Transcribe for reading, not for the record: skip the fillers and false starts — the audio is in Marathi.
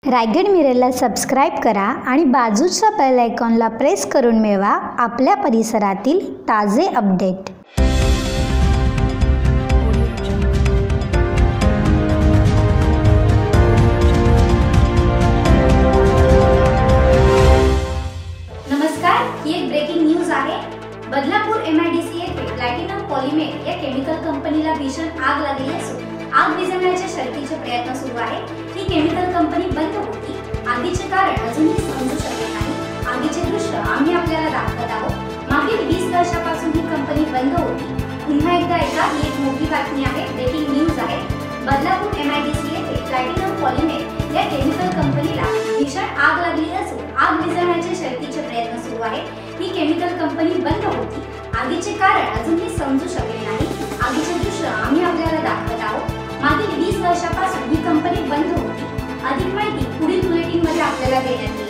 रायगड मिररला सबस्क्राईब करा आणि बाजूच्या बेल आयकॉनला प्रेस करून मिळवा आपल्या परिसरातील ताजे अपडेट। नमस्कार, ही एक ब्रेकिंग न्यूज आहे। बदलापूर MIDC येथे प्लॅटिनम पॉलिमेर या केमिकल कंपनीला भीषण आग लागली असून आग विझवण्याच्या शर्थीचे प्रयत्न सुरू आहेत। ही केमिकल कंपनी बंद होती, आगीचे कारण अजूनही समजू शकले नाही। आगीचे दृश्य आम्ही आपल्याला दाखवत आहोत। मागील 20 वर्षापासून ही कंपनी बंद होती। पुन्हा एकदा ही एक मोठी बातमी आहे, ब्रेकिंग न्यूज आहे। बदलापूर MIDC येथे प्लॅटिनम पॉलिमेर या केमिकल कंपनीला भीषण आग लागली असून आग विझवण्याचे शर्थीचे प्रयत्न सुरू आहेत। ही केमिकल कंपनी बंद होती, आगीचे कारण अजूनही समजू शकले नाही। आगीचे दृश्य आम्ही आपल्याला दाखवत आहोत। मागील 20 वर्षापासून ही कंपनी बंद होती। अधिक माहिती पुढील बुलेटिन मध्ये आपल्याला देण्यात येईल।